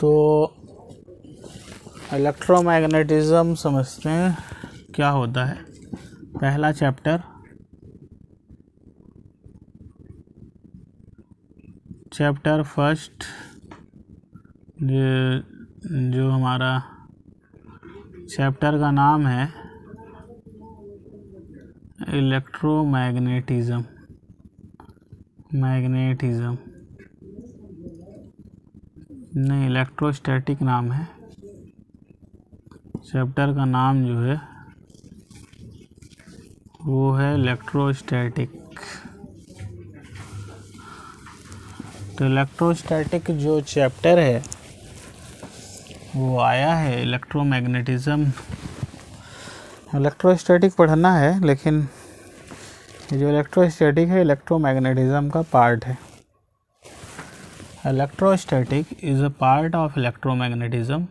तो इलेक्ट्रोमैग्नेटिज्म समझते हैं क्या होता है। पहला चैप्टर फर्स्ट जो हमारा चैप्टर का नाम है मैग्नेटिज्म नहीं, इलेक्ट्रोस्टैटिक नाम है चैप्टर का। नाम जो है वो है इलेक्ट्रोस्टैटिक। तो इलेक्ट्रोस्टैटिक जो चैप्टर है वो आया है इलेक्ट्रोमैग्नेटिज्म। इलेक्ट्रोस्टैटिक पढ़ना है, लेकिन ये जो इलेक्ट्रोस्टैटिक है इलेक्ट्रोमैग्नेटिज्म का पार्ट है। Electrostatic is a part of electromagnetism.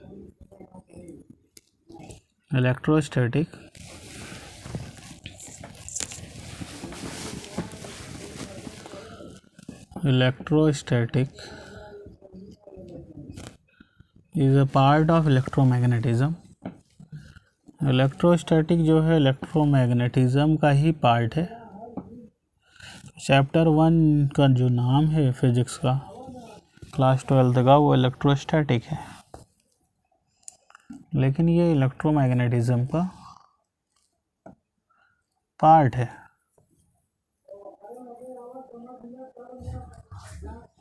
Electrostatic is a part of electromagnetism. Electrostatic जो है इलेक्ट्रोमैग्नेटिज्म का ही पार्ट है। चैप्टर 1 का जो नाम है फिजिक्स का क्लास 12 का वो इलेक्ट्रोस्टैटिक है, लेकिन ये इलेक्ट्रोमैग्नेटिज्म का पार्ट है।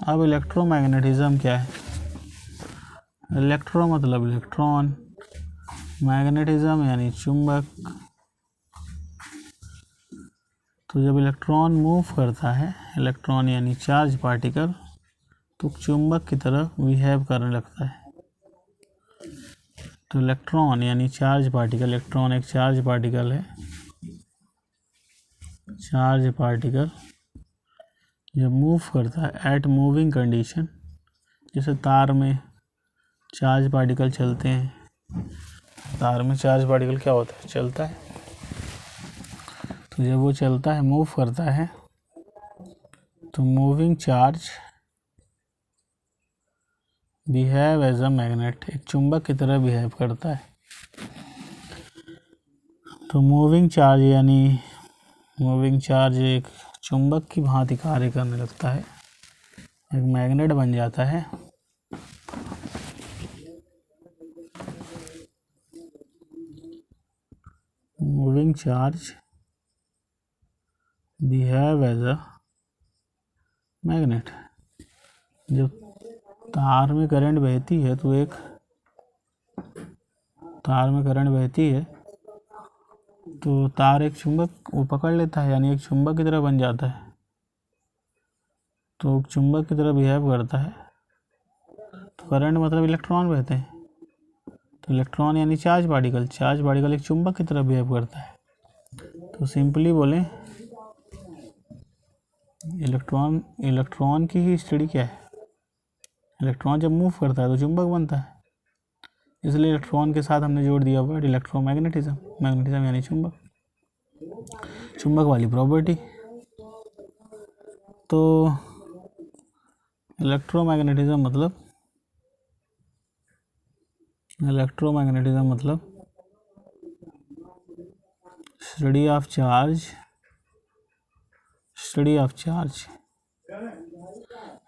अब इलेक्ट्रोमैग्नेटिज्म क्या है? इलेक्ट्रो मतलब इलेक्ट्रॉन, मैग्नेटिज्म यानी चुंबक। तो जब इलेक्ट्रॉन मूव करता है, इलेक्ट्रॉन यानी चार्ज पार्टिकल, तो चुंबक की तरह बिहेव करने लगता है। तो इलेक्ट्रॉन यानी चार्ज पार्टिकल, इलेक्ट्रॉन एक चार्ज पार्टिकल है। चार्ज पार्टिकल जब मूव करता है एट मूविंग कंडीशन, जैसे तार में चार्ज पार्टिकल चलते हैं, तार में चार्ज पार्टिकल क्या होता है? चलता है। तो जब वो चलता है, मूव करता है, तो moving charge behave as a magnet, एक चुंबक की तरह बिहेव करता है। तो मूविंग चार्ज एक चुंबक की भांति कार्य करने लगता है, एक मैग्नेट बन जाता है। Moving charge behave as a magnet. जब तार में करंट बहती है तो तो तार एक चुंबक वो पकड़ लेता है, यानी एक चुंबक की तरह बन जाता है। तो चुंबक की तरह बिहेव करता है। तो करंट मतलब इलेक्ट्रॉन बहते हैं। तो इलेक्ट्रॉन यानी चार्ज पार्टिकल एक चुंबक की तरह बिहेव करता है। तो सिंपली बोले इलेक्ट्रॉन की ही स्टडी क्या है? इलेक्ट्रॉन जब मूव करता है तो चुंबक बनता है, इसलिए इलेक्ट्रॉन के साथ हमने जोड़ दिया वर्ड इलेक्ट्रोमैग्नेटिज्म। मैग्नेटिज्म यानी चुंबक वाली प्रॉपर्टी। तो इलेक्ट्रोमैग्नेटिज्म मतलब स्टडी ऑफ चार्ज।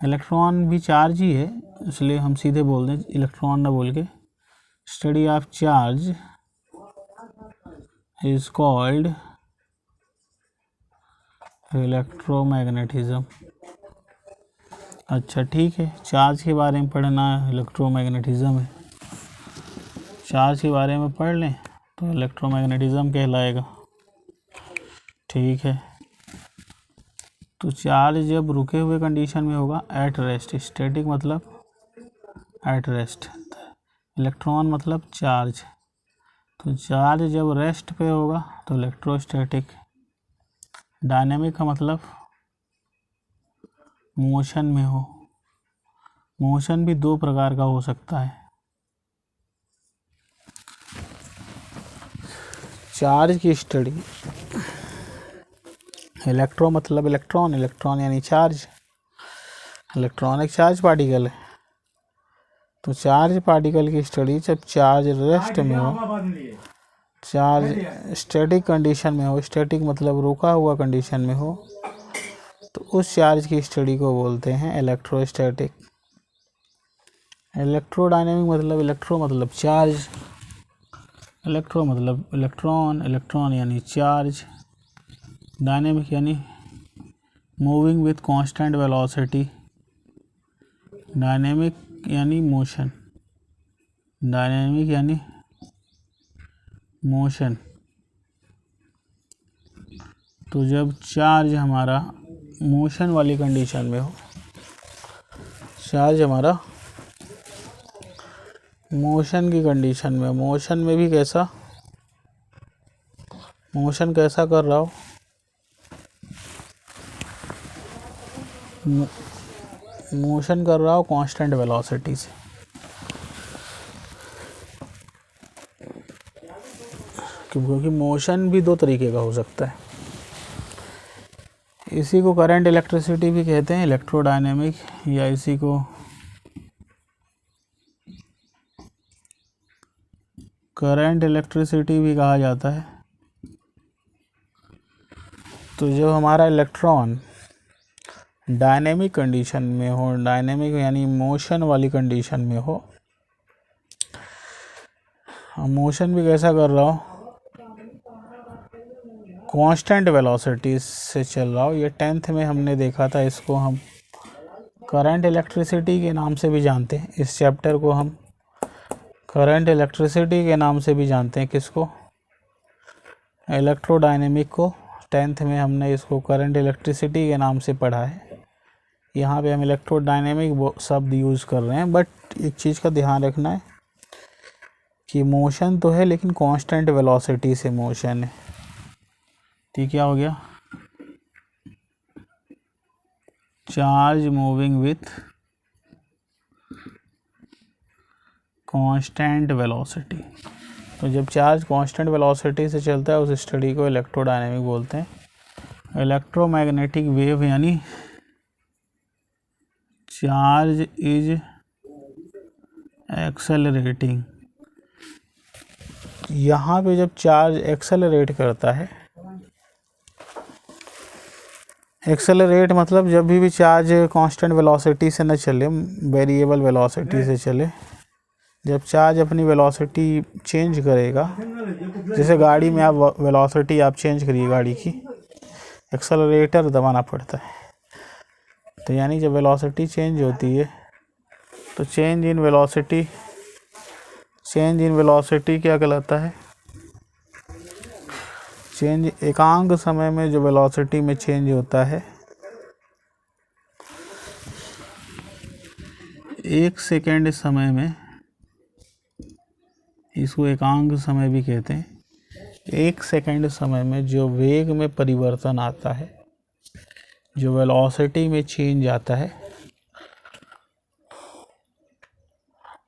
इलेक्ट्रॉन भी चार्ज ही है, इसलिए हम सीधे बोल दें इलेक्ट्रॉन ना बोल के study of charge is called electromagnetism. अच्छा ठीक है, चार्ज के बारे में पढ़ना इलेक्ट्रोमैग्नेटिज्म है। चार्ज के बारे में पढ़ लें तो इलेक्ट्रोमैग्नेटिज्म कहलाएगा। ठीक है, तो चार्ज जब रुके हुए कंडीशन में होगा एट रेस्ट, स्टैटिक मतलब एट रेस्ट, इलेक्ट्रॉन मतलब चार्ज। तो चार्ज जब रेस्ट पे होगा तो इलेक्ट्रोस्टैटिक। डायनेमिक का मतलब मोशन में हो। मोशन भी दो प्रकार का हो सकता है। चार्ज की स्टडी, इलेक्ट्रो मतलब इलेक्ट्रॉन यानी चार्ज, इलेक्ट्रॉन एक चार्ज पार्टिकल है। तो चार्ज पार्टिकल की स्टडी जब चार्ज रेस्ट में हो, चार्ज स्टैटिक कंडीशन में हो, स्टैटिक मतलब रुका हुआ कंडीशन में हो, तो उस चार्ज की स्टडी को बोलते हैं इलेक्ट्रोस्टैटिक। इलेक्ट्रोडायनेमिक मतलब इलेक्ट्रो मतलब चार्ज, इलेक्ट्रो मतलब इलेक्ट्रॉन, इलेक्ट्रॉन यानी चार्ज, डायनेमिक यानी moving with constant velocity, dynamic यानी मोशन, डायनेमिक यानी मोशन। तो जब चार्ज हमारा मोशन वाली कंडीशन में हो, चार्ज हमारा मोशन की कंडीशन में, मोशन में भी कैसा, मोशन कैसा कर रहा हो, मोशन कर रहा हो कांस्टेंट वेलोसिटी से। क्योंकि मोशन भी दो तरीके का हो सकता है। इसी को करंट इलेक्ट्रिसिटी भी कहते हैं, इलेक्ट्रोडायनेमिक, या इसी को करंट इलेक्ट्रिसिटी भी कहा जाता है। तो जब हमारा इलेक्ट्रॉन डायनेमिक कंडीशन में हो, डायनेमिक यानी मोशन वाली कंडीशन में हो, मोशन भी कैसा कर रहा हो, कांस्टेंट वेलोसिटी से चल रहा हो। ये 10th में हमने देखा था, इसको हम करंट इलेक्ट्रिसिटी के नाम से भी जानते हैं। इस चैप्टर को हम करंट इलेक्ट्रिसिटी के नाम से भी जानते हैं। किसको? इलेक्ट्रोडायनेमिक को 10th में हमने इसको करंट इलेक्ट्रिसिटी के नाम से पढ़ा है। यहाँ पे हम इलेक्ट्रोडायनेमिक शब्द यूज़ कर रहे हैं, बट एक चीज़ का ध्यान रखना है कि मोशन तो है लेकिन कांस्टेंट वेलोसिटी से मोशन है। ठीक, क्या हो गया? Charge moving with constant velocity. तो जब चार्ज कांस्टेंट वेलोसिटी से चलता है, उस स्टडी को इलेक्ट्रोडायनेमिक बोलते हैं। इलेक्ट्रोमैग्नेटिक वेव यानी चार्ज इज एक्सेलरेटिंग। यहाँ पे जब चार्ज एक्सेलरेट करता है, एक्सेलरेट मतलब जब भी चार्ज कांस्टेंट वेलोसिटी से न चले, वेरिएबल वेलोसिटी से चले, जब चार्ज अपनी वेलोसिटी चेंज करेगा, जैसे गाड़ी में आप वेलोसिटी आप चेंज करिए गाड़ी की, एक्सेलरेटर दबाना पड़ता है। तो यानी जब वेलोसिटी चेंज होती है तो चेंज इन वेलोसिटी क्या कहलाता है? चेंज एकांक समय में जो वेलोसिटी में चेंज होता है, 1 सेकेंड समय में, इसको एकांक समय भी कहते हैं। 1 सेकेंड समय में जो वेग में परिवर्तन आता है, जो वेलोसिटी में चेंज आता है,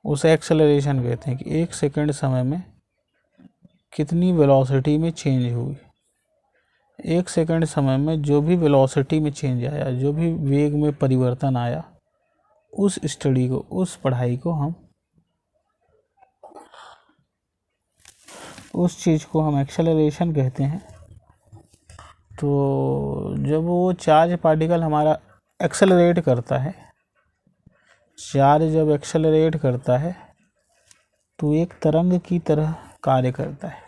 उसे एक्सेलरेशन कहते हैं। कि 1 सेकेंड समय में कितनी वेलोसिटी में चेंज हुई। 1 सेकेंड समय में जो भी वेलोसिटी में चेंज आया, जो भी वेग में परिवर्तन आया, उस स्टडी को, उस पढ़ाई को हम, उस चीज़ को हम एक्सेलरेशन कहते हैं। तो जब वो चार्ज पार्टिकल हमारा एक्सेलरेट करता है, चार्ज जब एक्सेलरेट करता है तो एक तरंग की तरह कार्य करता है।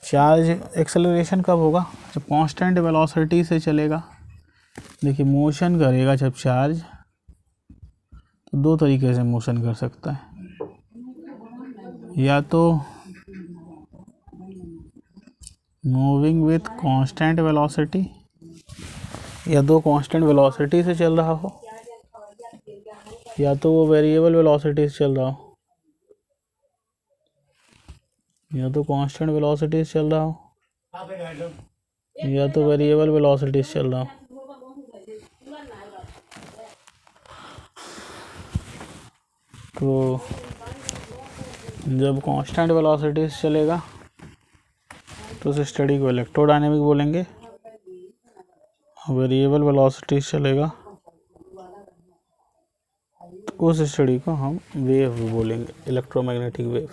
चार्ज एक्सेलरेशन कब होगा? जब कांस्टेंट वेलोसिटी से चलेगा। देखिए, मोशन करेगा जब चार्ज, तो दो तरीके से मोशन कर सकता है। या तो मूविंग विथ कांस्टेंट वेलोसिटी, या तो कांस्टेंट वेलोसिटी से चल रहा हो, या तो वो वेरिएबल वेलोसिटी से चल रहा हो, या तो कांस्टेंट वेलोसिटी से चल रहा हो, या तो वेरिएबल वेलोसिटी से चल रहा हो। तो जब कांस्टेंट वेलोसिटी से चलेगा तो उस स्टडी को इलेक्ट्रोडायनेमिक बोलेंगे। वेरिएबल वेलोसिटी से चलेगा उस स्टडी को हम वेव बोलेंगे, इलेक्ट्रोमैग्नेटिक वेव।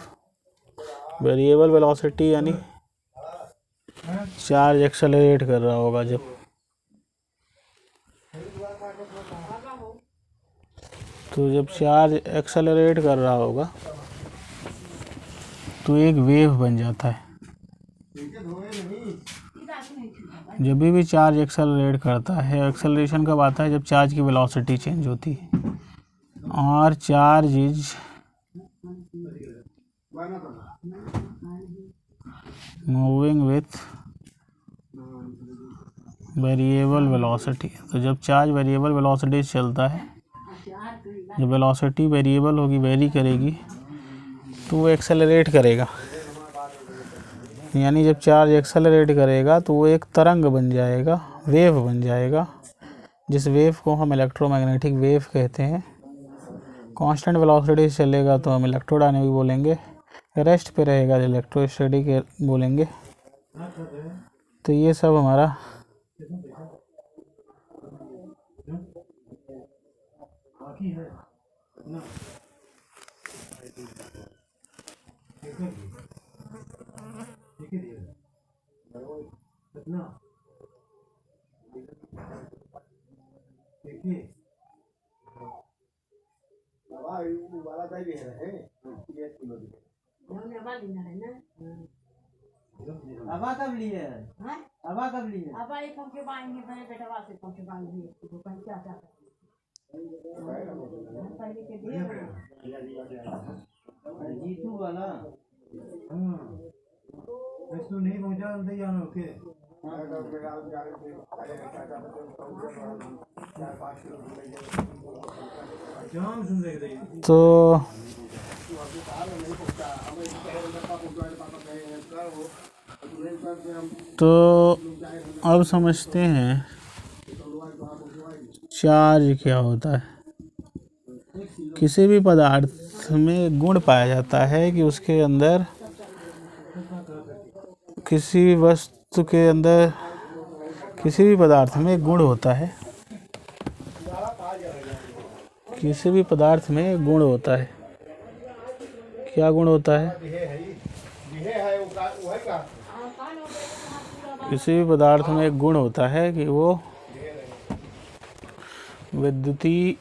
वेरिएबल वेलोसिटी यानी चार्ज एक्सेलरेट कर रहा होगा जब, तो जब चार्ज एक्सेलरेट कर रहा होगा तो एक वेव बन जाता है। जब भी चार्ज एक्सेलरेट करता है, एक्सेलरेशन कब आता है? जब चार्ज की वेलोसिटी चेंज होती है। और charge is moving with variable velocity. तो जब चार्ज वेरिएबल वेलोसिटी से चलता है, जब वेलोसिटी वेरिएबल होगी, वेरी करेगी, तो वो एक्सेलरेट करेगा। यानी जब चार्ज एक्सेलरेट करेगा तो वो एक तरंग बन जाएगा, वेव बन जाएगा, जिस वेव को हम इलेक्ट्रोमैग्नेटिक वेव कहते हैं। कांस्टेंट वेलोसिटी से चलेगा तो हम इलेक्ट्रोडायनेमिक बोलेंगे, रेस्ट पे रहेगा इलेक्ट्रोस्टैटिक बोलेंगे। तो ये सब हमारा हवा कब लिए? हवा कब लिए? हवा एक पंखे बांधेंगे, मेरे बेटा वासे पंखे बांधेंगे, तो कहीं क्या क्या पहले के दिए जीतू वाला इसको नहीं पहुंचा अंदर जाना ओके। तो अब समझते हैं चार्ज क्या होता है। किसी भी पदार्थ में गुण पाया जाता है कि उसके अंदर, किसी वस्तु के अंदर, किसी भी पदार्थ में गुण होता है, किसी भी पदार्थ में गुण होता है। क्या गुण होता है? किसी भी पदार्थ में एक गुण होता है कि वो विद्युतीय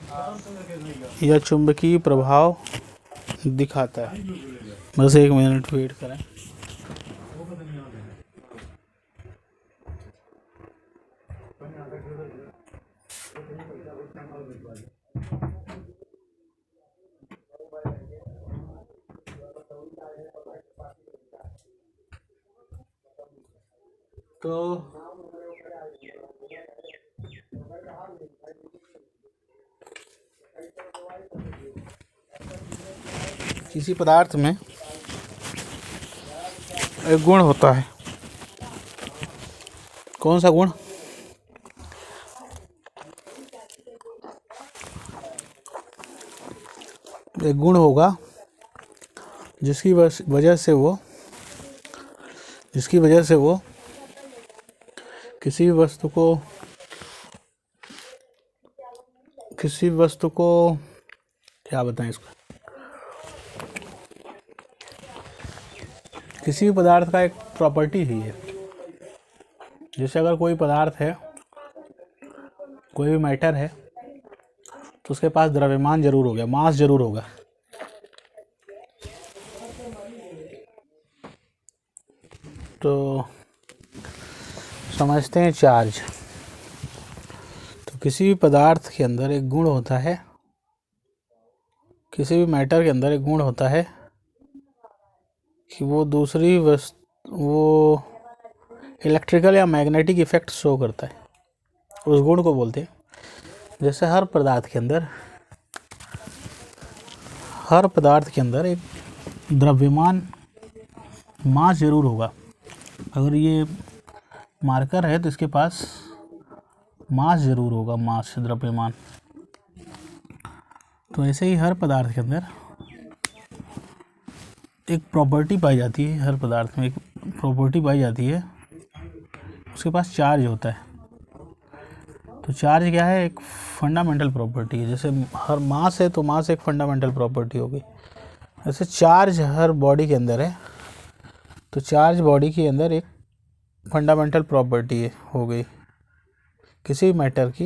या चुंबकीय प्रभाव दिखाता है। बस 1 मिनट वेट करें। तो किसी पदार्थ में एक गुण होता है। कौन सा गुण? एक गुण होगा जिसकी वजह से वो किसी वस्तु को क्या बताएं इसको, किसी भी पदार्थ का एक प्रॉपर्टी ही है। जैसे अगर कोई पदार्थ है, कोई भी मैटर है, तो उसके पास द्रव्यमान जरूर होगा, मास जरूर होगा। तो समझते हैं चार्ज। तो किसी भी पदार्थ के अंदर एक गुण होता है, किसी भी मैटर के अंदर एक गुण होता है कि वो दूसरी वस्तु, वो इलेक्ट्रिकल या मैग्नेटिक इफेक्ट शो करता है, उस गुण को बोलते हैं। जैसे हर पदार्थ के अंदर एक द्रव्यमान मास जरूर होगा। अगर ये मार्कर है तो इसके पास मास जरूर होगा, मास, द्रव्यमान। तो ऐसे ही हर पदार्थ के अंदर एक प्रॉपर्टी पाई जाती है, हर पदार्थ में एक प्रॉपर्टी पाई जाती है, उसके पास चार्ज होता है। तो चार्ज क्या है, एक फंडामेंटल प्रॉपर्टी है। जैसे हर मास है तो मास एक फंडामेंटल प्रॉपर्टी होगी, ऐसे चार्ज हर बॉडी के अंदर है, तो चार्ज बॉडी के अंदर एक फंडामेंटल प्रॉपर्टी है, हो गई किसी मैटर की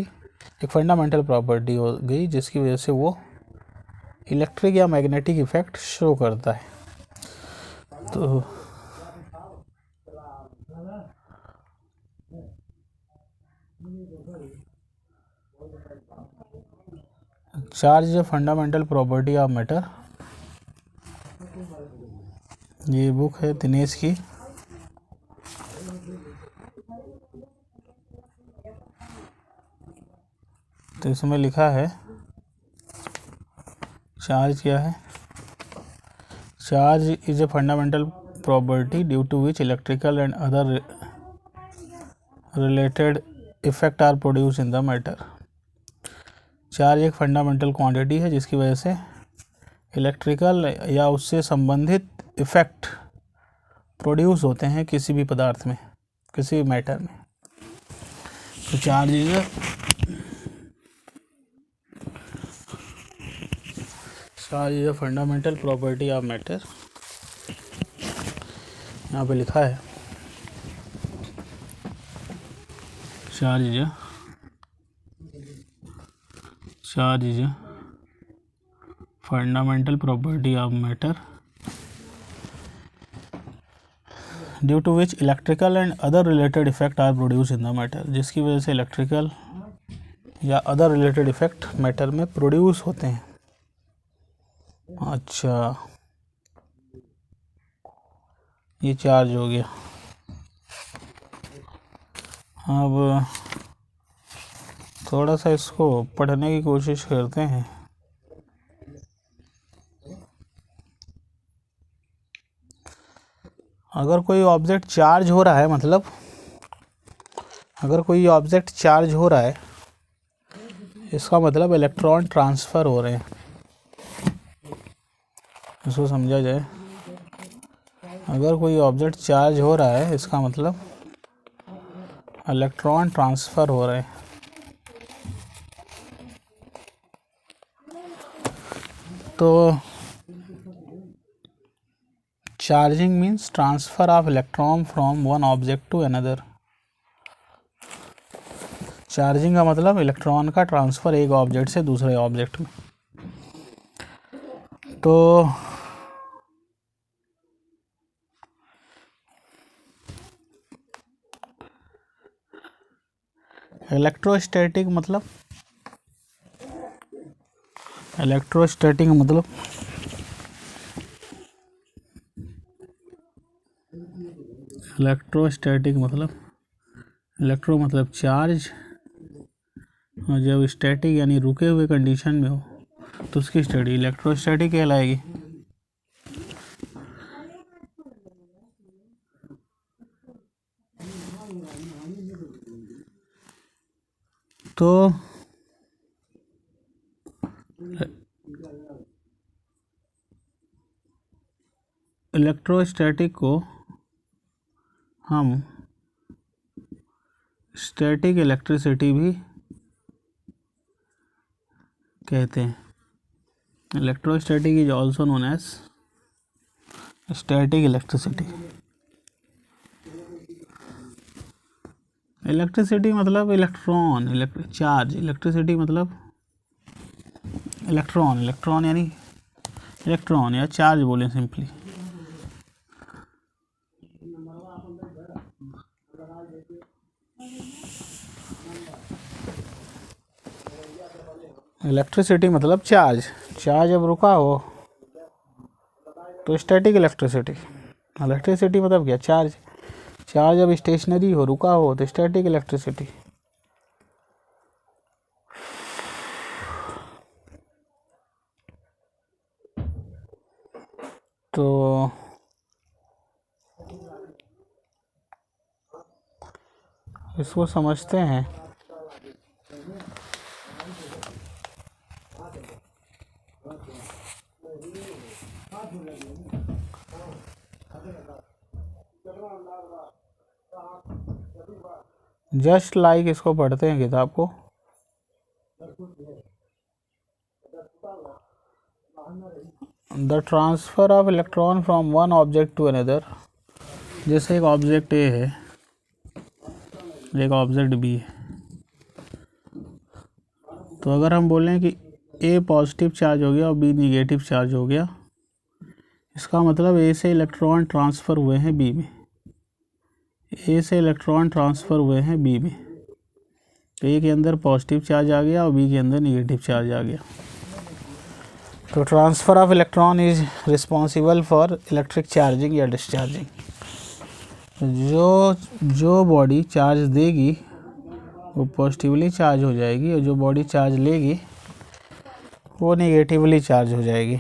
एक फंडामेंटल प्रॉपर्टी हो गई, जिसकी वजह से वो इलेक्ट्रिक या मैग्नेटिक इफेक्ट शो करता है। तो charge is fundamental property of matter, ये बुक है दिनेश की। तो इसमें लिखा है चार्ज क्या है, charge is a fundamental property due to which electrical and other related effect are produce in the matter. Charge एक फंडामेंटल क्वांटिटी है जिसकी वजह से इलेक्ट्रिकल या उससे संबंधित इफेक्ट प्रोड्यूस होते हैं किसी भी पदार्थ में, किसी भी मैटर में। तो charge is a fundamental property of matter, यहाँ पे लिखा है charge is a fundamental property of matter due to which electrical and other related effect are produce in the matter, जिसकी वजह से इलेक्ट्रिकल या अदर रिलेटेड इफेक्ट मैटर में produce होते हैं। अच्छा, ये चार्ज हो गया। अब थोड़ा सा इसको पढ़ने की कोशिश करते हैं। अगर कोई ऑब्जेक्ट चार्ज हो रहा है, मतलब अगर कोई ऑब्जेक्ट चार्ज हो रहा है, इसका मतलब इलेक्ट्रॉन ट्रांसफ़र हो रहे हैं, इसको समझा जाए। अगर कोई ऑब्जेक्ट चार्ज हो रहा है, इसका मतलब इलेक्ट्रॉन ट्रांसफ़र हो रहे हैं। तो charging means transfer of electron from one object to another. Charging का मतलब इलेक्ट्रॉन का ट्रांसफ़र एक ऑब्जेक्ट से दूसरे ऑब्जेक्ट में। तो इलेक्ट्रोस्टैटिक मतलब इलेक्ट्रो मतलब चार्ज, और जब स्टैटिक यानी रुके हुए कंडीशन में हो तो उसकी स्टडी इलेक्ट्रोस्टैटिक कहलाएगी। तो इलेक्ट्रोस्टैटिक को हम स्टैटिक इलेक्ट्रिसिटी भी कहते हैं। Electrostatic is also known as static electricity. Electricity मतलब इलेक्ट्रॉन, चार्ज। इलेक्ट्रिसिटी मतलब इलेक्ट्रॉन यानी इलेक्ट्रॉन या चार्ज बोले सिंपली। इलेक्ट्रिसिटी मतलब चार्ज जब रुका हो तो स्टैटिक इलेक्ट्रिसिटी। इलेक्ट्रिसिटी मतलब क्या, चार्ज जब स्टेशनरी हो, रुका हो, तो स्टैटिक इलेक्ट्रिसिटी। तो इसको समझते हैं। जस्ट लाइक इसको पढ़ते हैं किताब को। The transfer of electron from one object to another, जैसे एक ऑब्जेक्ट ए है, एक ऑब्जेक्ट बी है, तो अगर हम बोलें कि ए पॉजिटिव चार्ज हो गया और बी निगेटिव चार्ज हो गया, इसका मतलब ए से इलेक्ट्रॉन ट्रांसफ़र हुए हैं बी में, ए से इलेक्ट्रॉन ट्रांसफ़र हुए हैं बी में, तो ए के अंदर पॉजिटिव चार्ज आ गया और बी के अंदर निगेटिव चार्ज आ गया। तो transfer of electron is responsible for electric charging या डिस्चार्जिंग। जो बॉडी चार्ज देगी वो पॉजिटिवली चार्ज हो जाएगी और जो बॉडी चार्ज लेगी वो नेगेटिवली चार्ज हो जाएगी।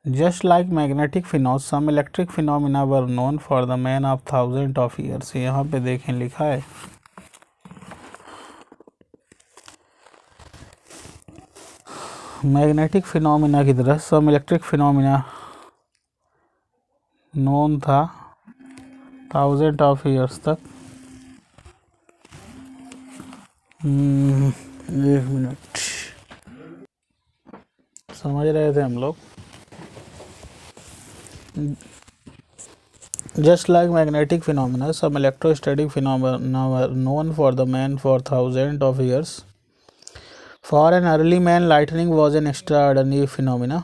Just like magnetic phenomena, some electric phenomena were known for the man of thousands of years। यहाँ पे देखें लिखा है मैग्नेटिक फिनोमिना की तरह सम इलेक्ट्रिक फिनोमिना नोन था थाउजेंड ऑफ ईयर्स तक। एक मिनट, समझ रहे थे हम लोग। Just like magnetic phenomena, some electrostatic phenomena were known for the man for thousands of years। For an early man, lightning was an extraordinary phenomena।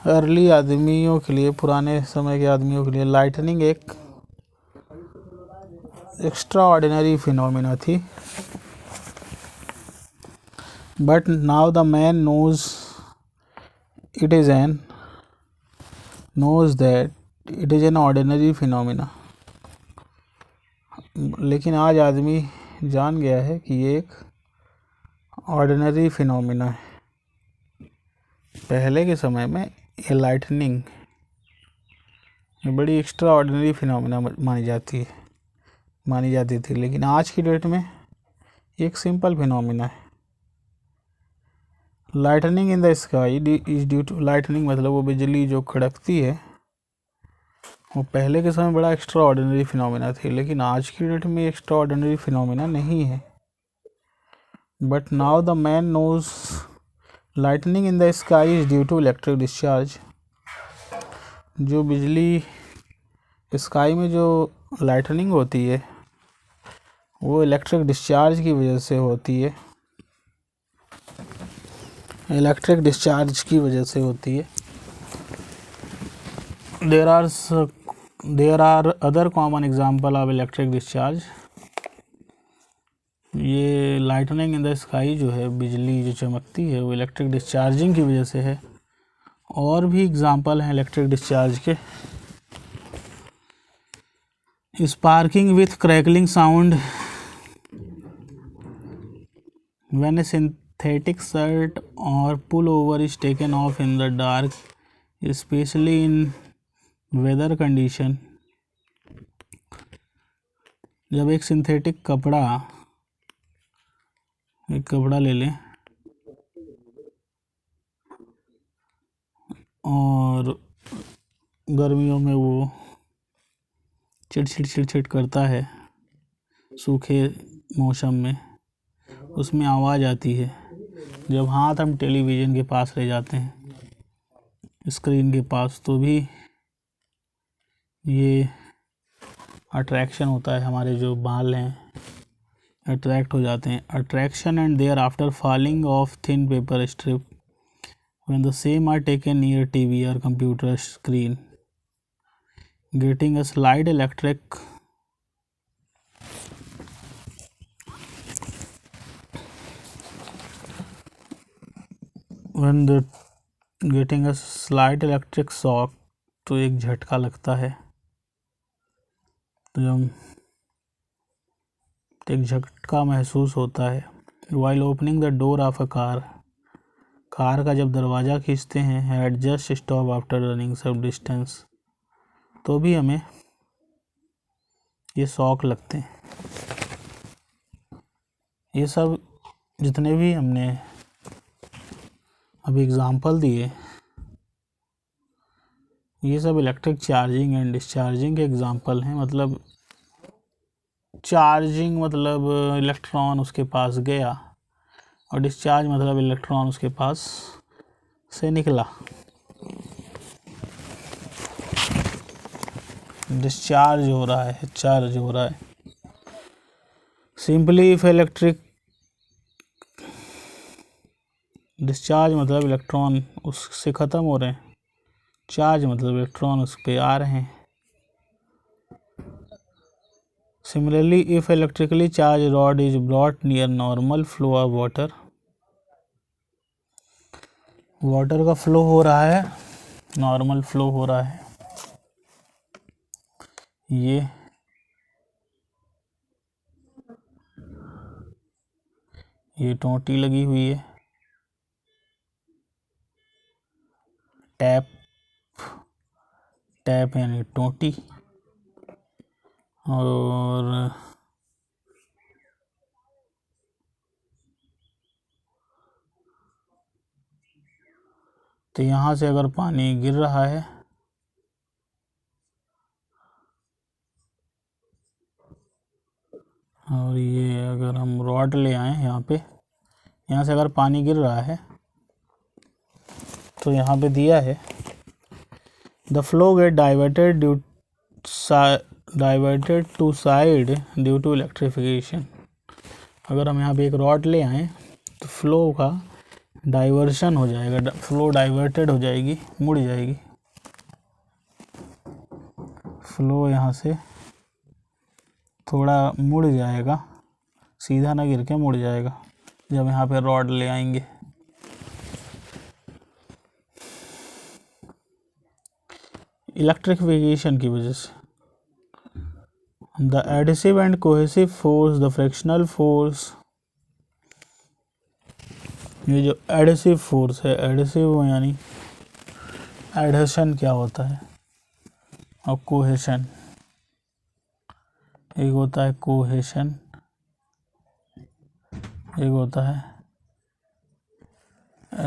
Early आदमियों के लिए, पुराने समय के आदमियों के लिए लाइटनिंग एक एक्स्ट्रा ऑर्डिनरी फिनोमिना थी। But now the man knows that it is an ordinary phenomena. लेकिन आज आदमी जान गया है कि ये एक ऑर्डिनरी फिनोमिना है। पहले के समय में ये लाइटनिंग बड़ी एक्स्ट्रा ऑर्डिनरी फिनोमिना मानी जाती थी, लेकिन आज की डेट में एक सिंपल फिनोमिना है। Lightning in the sky is due to, lightning मतलब वो बिजली जो कड़कती है, वो पहले के समय बड़ा एक्स्ट्रा ऑर्डिनरी फिनोमिना थी, लेकिन आज की डेट में एक्स्ट्रा ऑर्डिनरी फिनोमिना नहीं है। But now the man knows lightning in the sky is due to electric discharge. जो बिजली स्काई में जो लाइटनिंग होती है वो इलेक्ट्रिक डिस्चार्ज की वजह से होती है, इलेक्ट्रिक डिस्चार्ज की वजह से होती है। There are other common example of electric discharge. ये लाइटनिंग इन द स्काई जो है, बिजली जो चमकती है, वो इलेक्ट्रिक डिस्चार्जिंग की वजह से है। और भी एग्जाम्पल हैं इलेक्ट्रिक डिस्चार्ज के। Sparking with crackling sound when A synthetic shirt or pullover is taken off in the dark, especially in weather condition। जब एक सिंथेटिक कपड़ा ले लें और गर्मियों में वो चिट करता है, सूखे मौसम में उसमें आवाज़ आती है। जब हाथ हम टेलीविज़न के पास ले जाते हैं, स्क्रीन के पास, तो भी ये अट्रैक्शन होता है, हमारे जो बाल हैं अट्रैक्ट हो जाते हैं। Attraction and thereafter falling of thin paper strip when the same are taken near TV और computer screen, getting a slight electric when the getting a slight electric shock, तो एक झटका लगता है। तो जब एक झटका महसूस होता है। while opening the door of a car, car का जब दरवाज़ा खींचते हैं, at just stop after running some distance, तो भी हमें ये शॉक लगते हैं। ये सब जितने भी हमने अभी एग्ज़ाम्पल दिए, ये सब इलेक्ट्रिक चार्जिंग एंड डिस्चार्जिंग के एग्ज़ाम्पल हैं। मतलब चार्जिंग मतलब इलेक्ट्रॉन उसके पास गया, और डिस्चार्ज मतलब इलेक्ट्रॉन उसके पास से निकला। डिस्चार्ज हो रहा है, चार्ज हो रहा है। सिंपली इफ इलेक्ट्रिक डिस्चार्ज मतलब इलेक्ट्रॉन उससे ख़त्म हो रहे हैं, चार्ज मतलब इलेक्ट्रॉन उस पर आ रहे हैं। Similarly if electrically charge rod is brought near normal flow of water, water का फ्लो हो रहा है, नॉर्मल फ्लो हो रहा है। ये टोंटी लगी हुई है, टैप, टैप यानी टोंटी, और तो यहाँ से अगर पानी गिर रहा है और ये अगर हम रॉड ले आए यहाँ पे, यहाँ से अगर पानी गिर रहा है तो यहाँ पे दिया है the flow get diverted to side due to electrification. अगर हम यहाँ पे एक रॉड ले आए तो फ्लो का डाइवर्शन हो जाएगा, फ्लो डाइवर्टेड हो जाएगी, मुड़ जाएगी। फ्लो यहाँ से थोड़ा मुड़ जाएगा, सीधा ना गिर के मुड़ जाएगा जब यहाँ पे रॉड ले आएंगे। इलेक्ट्रिफिकेशन की वजह से the adhesive and cohesive force, the frictional force, ये जो एडिसिव फोर्स है, एडिसिव यानी एडहेशन क्या होता है, और कोहेशन, एक होता है कोहेशन, एक होता है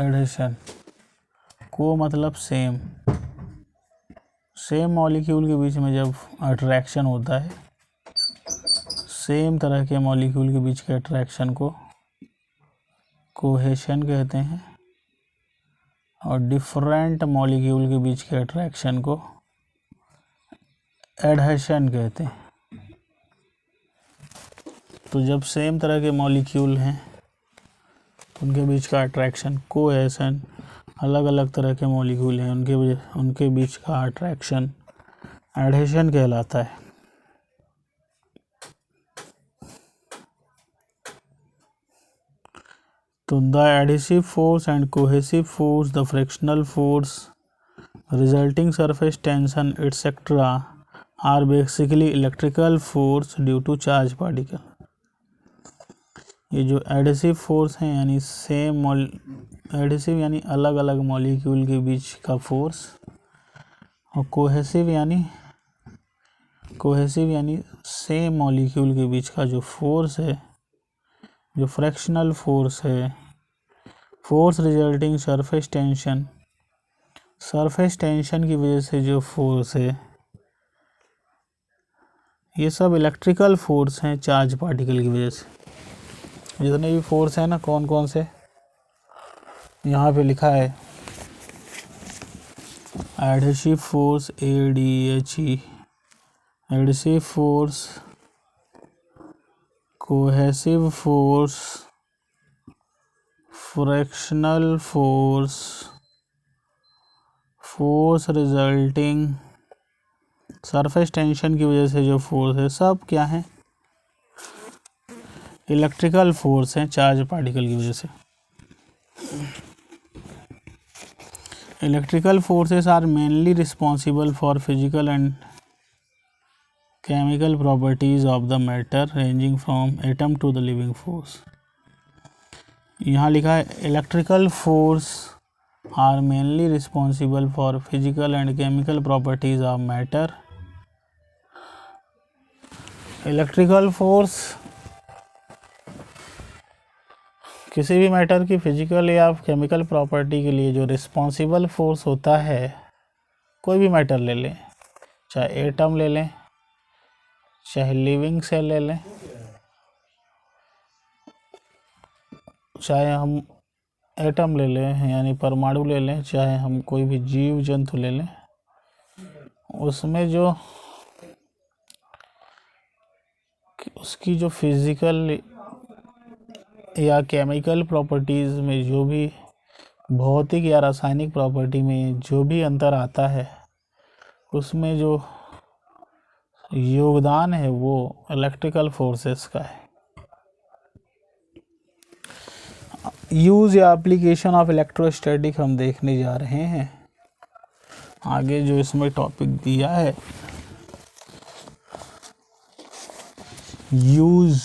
एडहेशन। को मतलब सेम, सेम मॉलिक्यूल के बीच में जब अट्रैक्शन होता है, सेम तरह के मॉलिक्यूल के बीच के अट्रैक्शन को कोहेशन कहते हैं, और डिफरेंट मॉलिक्यूल के बीच के अट्रैक्शन को एडहेशन कहते हैं। तो जब सेम तरह के मॉलिक्यूल हैं तो उनके बीच का अट्रैक्शन कोहेशन, अलग अलग तरह के मॉलिक्यूल हैं उनके बीच का अट्रैक्शन एडहेशन कहलाता है। तो the adhesive force and cohesive force, the frictional force, resulting surface tension et cetera are basically electrical force due to charge particle. ये जो एडिसिव फोर्स हैं यानी एडिसिव यानी अलग अलग मॉलिक्यूल के बीच का फोर्स, और कोहेसिव यानी सेम मॉलिक्यूल के बीच का जो फोर्स है, जो फ्रैक्शनल फोर्स है, force resulting surface tension, surface tension की वजह से जो फोर्स है, ये सब इलेक्ट्रिकल फोर्स हैं चार्ज पार्टिकल की वजह से। जितने भी फोर्स हैं ना, कौन कौन से, यहाँ पे लिखा है adhesive force ADHE, adhesive force, cohesive force, frictional force, force resulting surface tension की वजह से जो फोर्स है, सब क्या है, इलेक्ट्रिकल फोर्स हैं चार्ज पार्टिकल की वजह से। Electrical forces are mainly responsible for physical and chemical properties of the matter ranging from atom to the living force. यहाँ लिखा है electrical force are mainly responsible for physical and chemical properties of matter. Electrical force किसी भी matter की physical या chemical property के लिए जो रिस्पॉन्सिबल फोर्स होता है, कोई भी मैटर ले लें, चाहे एटम ले लें, चाहे लिविंग सेल ले लें, चाहे हम एटम ले लें यानी परमाणु ले लें, चाहे हम कोई भी जीव जंतु ले लें, उसमें जो उसकी जो फिजिकल या केमिकल प्रॉपर्टीज़ में जो भी भौतिक या रासायनिक प्रॉपर्टी में जो भी अंतर आता है, उसमें जो योगदान है वो इलेक्ट्रिकल फोर्सेस का है। यूज़ या एप्लीकेशन ऑफ इलेक्ट्रोस्टैटिक हम देखने जा रहे हैं। आगे जो इसमें टॉपिक दिया है, यूज़,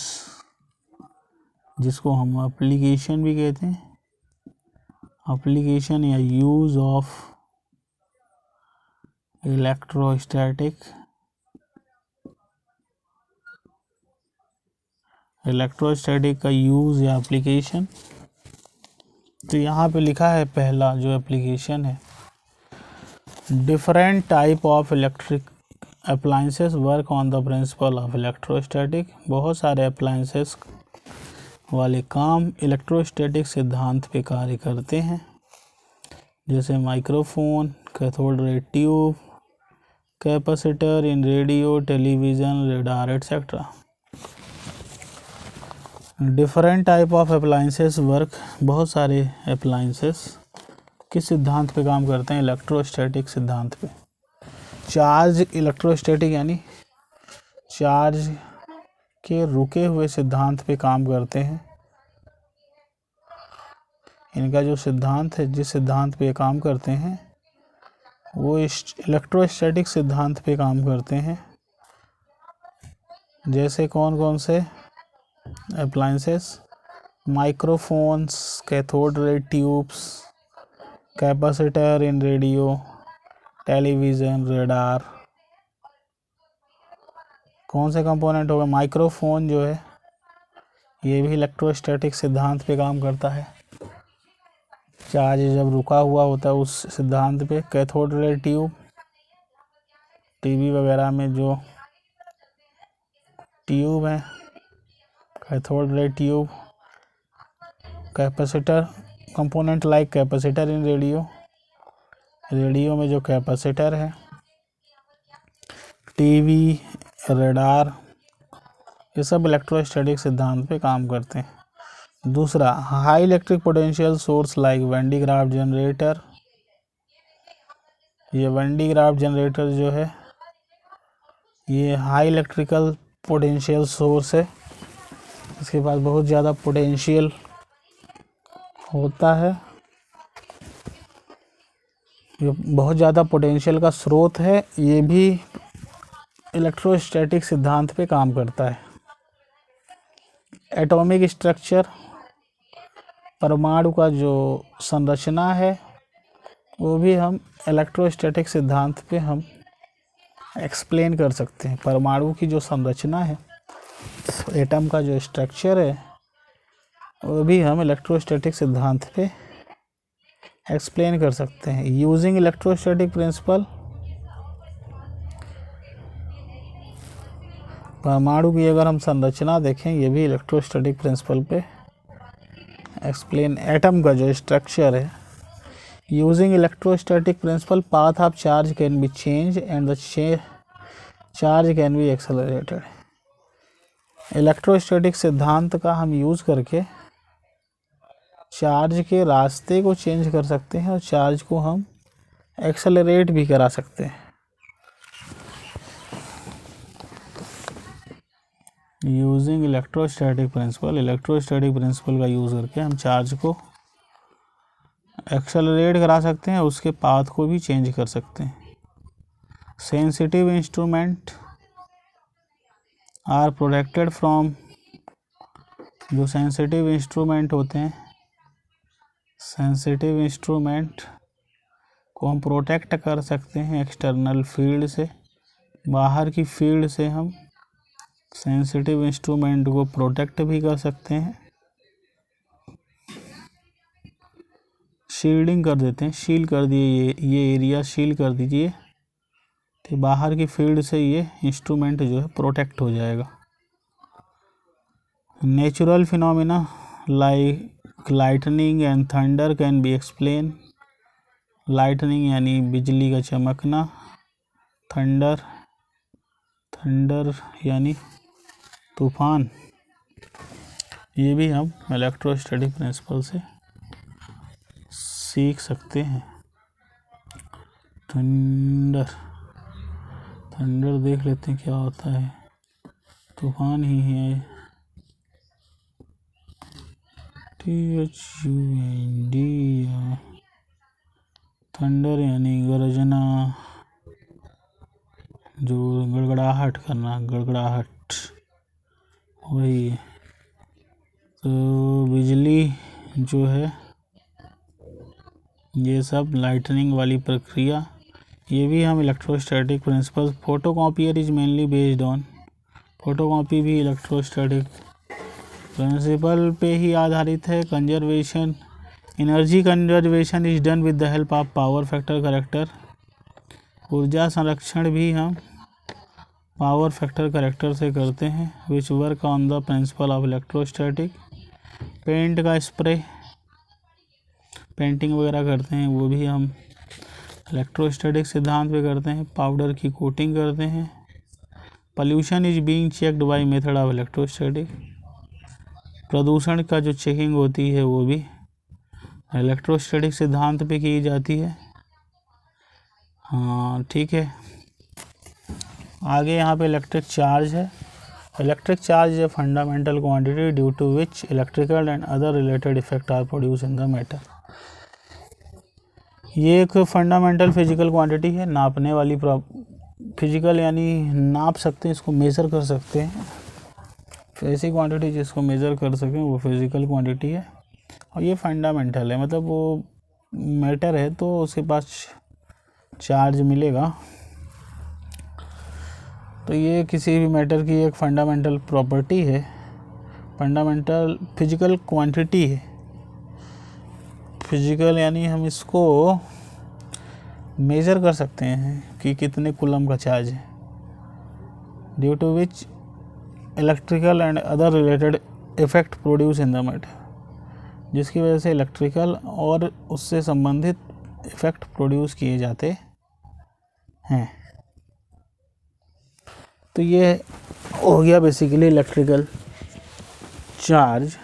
जिसको हम एप्लीकेशन भी कहते हैं, एप्लीकेशन या यूज़ ऑफ इलेक्ट्रोस्टैटिक, इलेक्ट्रोस्टैटिक का यूज़ या एप्लीकेशन। तो यहाँ पे लिखा है पहला जो एप्लीकेशन है, different type of electric appliances work on the principle of electrostatic. बहुत सारे अप्लायंसेस वाले काम इलेक्ट्रोस्टैटिक सिद्धांत पे कार्य करते हैं, जैसे microphone, cathode ray tube, capacitor in radio, television, radar etcetera. Different type of appliances work, बहुत सारे अप्लायंसेस किस सिद्धांत पे काम करते हैं? इलेक्ट्रोस्टैटिक सिद्धांत पे। चार्ज इलेक्ट्रोस्टैटिक यानी चार्ज के रुके हुए सिद्धांत पे काम करते हैं। इनका जो सिद्धांत है, जिस सिद्धांत पे काम करते हैं, वो इलेक्ट्रोस्टैटिक सिद्धांत पे काम करते हैं। जैसे कौन कौन से appliances? Microphones, cathode ray tubes, capacitor इन रेडियो, टेलीविज़न, रेडार। कौन से कंपोनेंट होगा? माइक्रोफोन जो है ये भी इलेक्ट्रोस्टैटिक सिद्धांत पे काम करता है, चार्ज जब रुका हुआ होता है उस सिद्धांत पे। कैथोड रे ट्यूब, टीवी वगैरह में जो ट्यूब है, cathode ray tube. Capacitor, component like capacitor इन रेडियो, रेडियो में जो कैपेसिटर है। टीवी, रेडार, ये सब इलेक्ट्रोस्टैटिक सिद्धांत पे काम करते हैं। दूसरा, high electric potential source like when D graph generator. ये वैन डी ग्राफ जनरेटर जो है ये हाई इलेक्ट्रिकल पोटेंशियल सोर्स है, इसके पास बहुत ज़्यादा पोटेंशियल होता है, ये बहुत ज़्यादा पोटेंशियल का स्रोत है। ये भी इलेक्ट्रोस्टैटिक सिद्धांत पे काम करता है। एटॉमिक स्ट्रक्चर, परमाणु का जो संरचना है वो भी हम इलेक्ट्रोस्टैटिक सिद्धांत पे हम एक्सप्लेन कर सकते हैं। परमाणु की जो संरचना है, एटम का जो स्ट्रक्चर है, वो भी हम इलेक्ट्रोस्टैटिक सिद्धांत पे एक्सप्लेन कर सकते हैं। यूजिंग इलेक्ट्रोस्टैटिक प्रिंसिपल, परमाणु की अगर हम संरचना देखें, ये भी इलेक्ट्रोस्टैटिक प्रिंसिपल पे एक्सप्लेन। एटम का जो स्ट्रक्चर है, using electrostatic principle path of charge can be change and the charge can be accelerated. Electrostatic सिद्धांत का हम यूज़ करके चार्ज के रास्ते को चेंज कर सकते हैं और चार्ज को हम एक्सेलरेट भी करा सकते हैं। Using electrostatic principle, electrostatic principle का यूज़ करके हम चार्ज को एक्सेलरेट करा सकते हैं, उसके पाथ को भी चेंज कर सकते हैं। Sensitive instrument are protected from, जो सेंसिटिव इंस्ट्रूमेंट होते हैं, सेंसिटिव इंस्ट्रूमेंट को हम प्रोटेक्ट कर सकते हैं एक्सटर्नल फील्ड से। बाहर की फील्ड से हम सेंसिटिव इंस्ट्रूमेंट को प्रोटेक्ट भी कर सकते हैं। शील्डिंग कर देते हैं, शील कर दिए, ये एरिया शील कर दीजिए, कि बाहर की फील्ड से ये इंस्ट्रूमेंट जो है प्रोटेक्ट हो जाएगा। Natural phenomena like lightning and thunder can be explain. Lightning यानी बिजली का चमकना, थंडर यानी तूफान, ये भी हम इलेक्ट्रोस्टैटिक प्रिंसिपल से सीख सकते हैं। थंडर देख लेते हैं क्या होता है, तूफान ही है। THUND, थंडर यानी गरजना, जो गड़गड़ाहट करना, गड़गड़ाहट वही है। तो बिजली जो है ये सब लाइटनिंग वाली प्रक्रिया, ये भी हम electrostatic principle. Photocopier is mainly based on, photocopy भी इलेक्ट्रोस्टैटिक प्रिंसिपल पे ही आधारित है। Conservation, energy conservation is done with the help of power factor corrector. ऊर्जा संरक्षण भी हम पावर फैक्टर करेक्टर से करते हैं। Which work on the principle of electrostatic. Paint का स्प्रे, पेंटिंग वगैरह करते हैं, वो भी हम इलेक्ट्रोस्टैटिक सिद्धांत पे करते हैं। पाउडर की कोटिंग करते हैं। Pollution is being checked by method of electrostatic. प्रदूषण का जो चेकिंग होती है वो भी इलेक्ट्रोस्टैटिक सिद्धांत पे की जाती है। हाँ ठीक है। आगे यहाँ पे इलेक्ट्रिक चार्ज है। Electric charge is a fundamental quantity due to which electrical and other related effect are produce in the matter. ये एक फंडामेंटल फिजिकल क्वांटिटी है, नापने वाली। फिजिकल यानी नाप सकते हैं, इसको मेज़र कर सकते हैं। ऐसी क्वांटिटी जिसको मेज़र कर सकें वो फिजिकल क्वांटिटी है। और ये फंडामेंटल है, मतलब वो मैटर है तो उसके पास चार्ज मिलेगा। तो ये किसी भी मैटर की एक फंडामेंटल प्रॉपर्टी है, फंडामेंटल फिजिकल क्वांटिटी है। फिजिकल यानी हम इसको मेज़र कर सकते हैं कि कितने कूलम का चार्ज है। Due to which electrical and other related effect produce in the matter, जिसकी वजह से इलेक्ट्रिकल और उससे संबंधित इफेक्ट प्रोड्यूस किए जाते हैं। तो ये हो गया बेसिकली इलेक्ट्रिकल चार्ज।